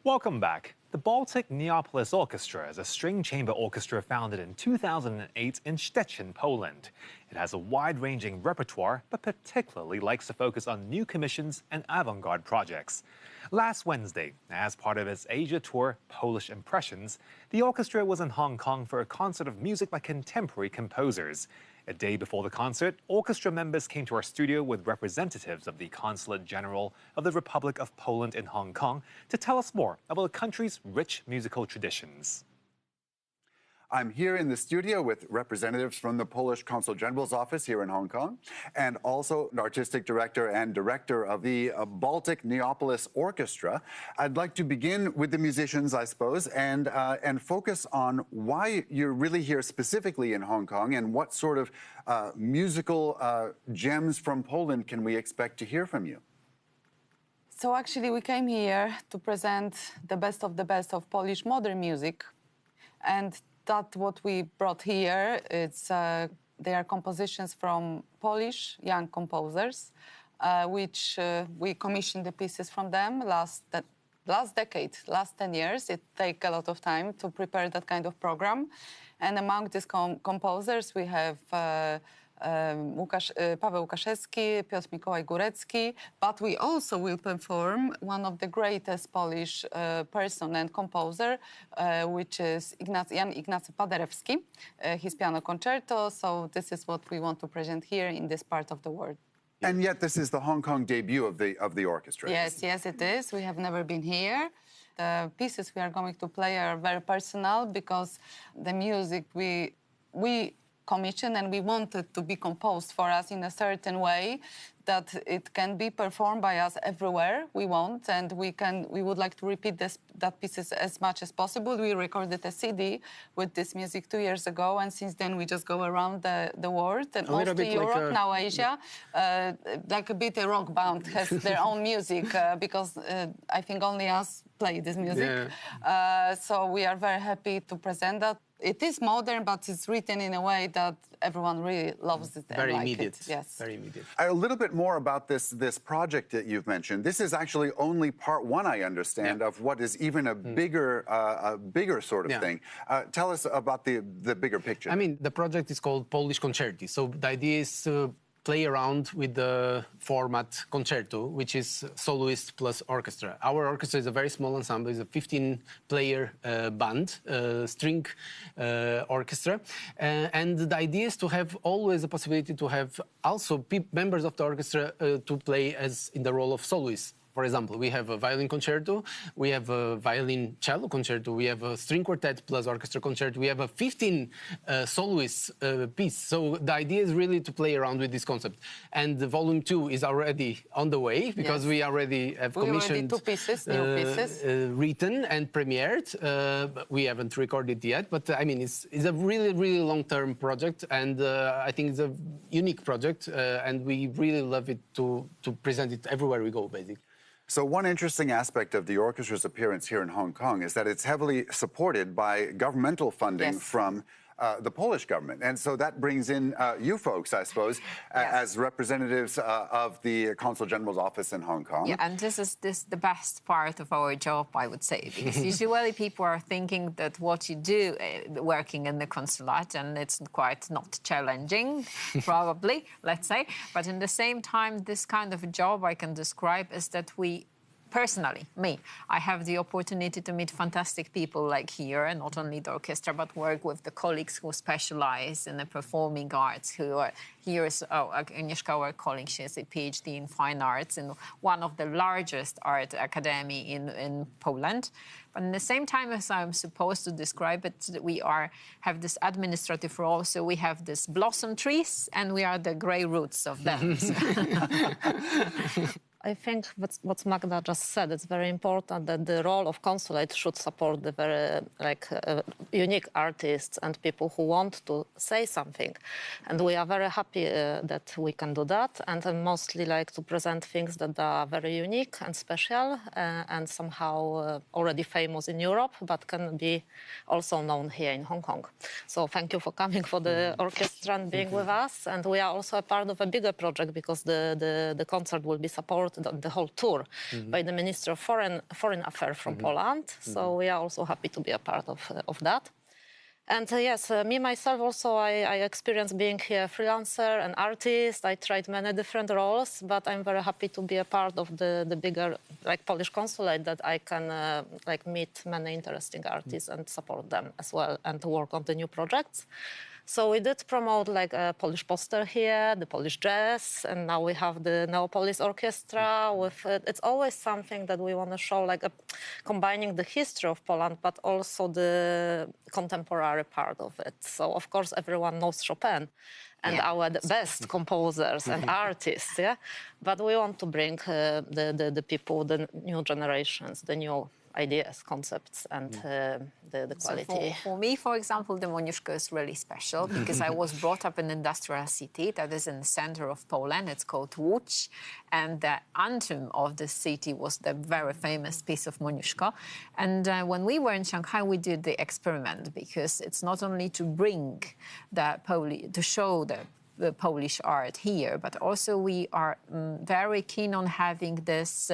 Welcome back. The Baltic Neopolis Orchestra is a string chamber orchestra founded in 2008 in Szczecin, Poland. It has a wide-ranging repertoire, but particularly likes to focus on new commissions and avant-garde projects. Last Wednesday, as part of its Asia tour, Polish Impressions, the orchestra was in Hong Kong for a concert of music by contemporary composers. A day before the concert, orchestra members came to our studio with representatives of the Consulate General of the Republic of Poland in Hong Kong to tell us more about the country's rich musical traditions. I'm here in the studio with representatives from the Polish Consul General's office here in Hong Kong, and also an artistic director and director of the Baltic Neopolis Orchestra. I'd like to begin with the musicians, I suppose, and focus on why you're really here specifically in Hong Kong and what sort of musical gems from Poland can we expect to hear from you? So actually we came here to present the best of Polish modern music, and that what we brought here, they are compositions from Polish young composers, which we commissioned the pieces from them last decade, last 10 years. It takes a lot of time to prepare that kind of program. And among these composers, we have Paweł Łukaszewski, Piotr Mikołaj Górecki, but we also will perform one of the greatest Polish person and composer, which is Jan Ignacy Paderewski, his piano concerto. So this is what we want to present here in this part of the world. And yet this is the Hong Kong debut of the orchestra. Yes, it is. We have never been here. The pieces we are going to play are very personal because the music we commissioned and we wanted to be composed for us in a certain way that it can be performed by us everywhere we want, and we would like to repeat that pieces as much as possible. We recorded a CD with this music 2 years ago, and since then we just go around the world, and mostly Europe, now Asia. Like a bit a rock band has their own music because I think only us play this music. Yeah. So we are very happy to present that. It is modern, but it's written in a way that everyone really loves it. Very immediate. Yes. Very immediate. A little bit more about this project that you've mentioned. This is actually only part one, I understand, of what is even a bigger sort of thing. Tell us about the bigger picture. I mean, the project is called Polish Concerti. So the idea is to play around with the format concerto, which is soloist plus orchestra. Our orchestra is a very small ensemble. It's a 15-player band, string orchestra. And the idea is to have always the possibility to have also members of the orchestra to play as in the role of soloists. For example, we have a violin concerto, we have a violin cello concerto, we have a string quartet plus orchestra concerto, we have a 15 soloist piece. So the idea is really to play around with this concept. And the volume 2 is already on the way because we already have commissioned new pieces. Written and premiered. We haven't recorded yet, but I mean, it's a really, really long-term project, and I think it's a unique project, and we really love it to present it everywhere we go, basically. So one interesting aspect of the orchestra's appearance here in Hong Kong is that it's heavily supported by governmental funding from the Polish government. And so that brings in you folks, I suppose, as representatives of the Consul General's office in Hong Kong. Yeah, and this is the best part of our job, I would say, because usually people are thinking that what you do working in the consulate, and it's quite not challenging, probably, let's say. But in the same time, this kind of a job I can describe is that we personally, I have the opportunity to meet fantastic people like here, and not only the orchestra, but work with the colleagues who specialize in the performing arts, who are here is Agnieszka, our colleague, she has a PhD in fine arts in one of the largest art academy in Poland. But at the same time, as I'm supposed to describe it, we have this administrative role, so we have this blossom trees, and we are the grey roots of them. I think what Magda just said, it's very important that the role of consulate should support the very unique artists and people who want to say something. And we are very happy that we can do that, and I mostly like to present things that are very unique and special and somehow already famous in Europe, but can be also known here in Hong Kong. So thank you for coming for the orchestra and being with us. And we are also a part of a bigger project because the concert will be supported supported on the whole tour by the Minister of Foreign Affairs from Poland. So we are also happy to be a part of that. And yes, me myself also, I experienced being here a freelancer, an artist. I tried many different roles, but I'm very happy to be a part of the bigger like Polish consulate, that I can like meet many interesting artists and support them as well and work on the new projects. So we did promote like a Polish poster here, the Polish jazz, and now we have the Neopolis Orchestra. With it's always something that we want to show, like combining the history of Poland, but also the contemporary part of it. So of course everyone knows Chopin and our best composers and artists, yeah. But we want to bring the people, the new generations, the new ideas, concepts, and the quality. So for me, for example, the Moniuszko is really special because I was brought up in an industrial city that is in the center of Poland. It's called Łódź, and the anthem of the city was the very famous piece of Moniuszko. And when we were in Shanghai, we did the experiment because it's not only to bring to show the Polish art here, but also we are very keen on having this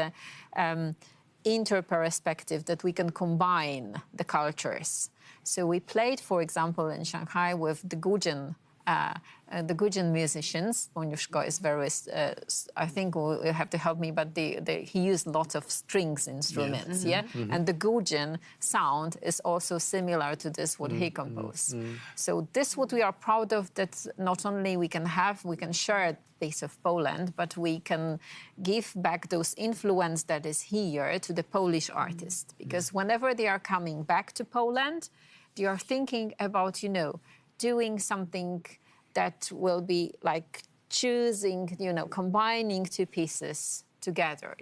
inter-perspective that we can combine the cultures. So we played, for example, in Shanghai with the Guzheng musicians. Moniuszko is very, I think you have to help me, but he used lots of strings instruments, And the Guzheng sound is also similar to this, what he composed. So this what we are proud of, that not only we can share a piece of Poland, but we can give back those influence that is here to the Polish artists. Because whenever they are coming back to Poland, they are thinking about, doing something that will be like choosing, combining two pieces together,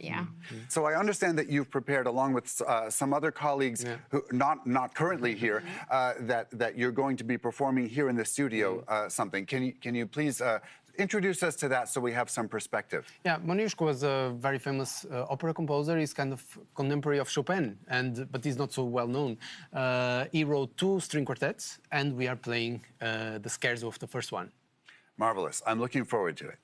So I understand that you've prepared, along with some other colleagues who not currently here, that you're going to be performing here in the studio something. Can you please introduce us to that so we have some perspective? Yeah, Moniuszko was a very famous opera composer. He's kind of contemporary of Chopin, but he's not so well known. He wrote 2 string quartets, and we are playing the scherzo of the first one. Marvelous. I'm looking forward to it.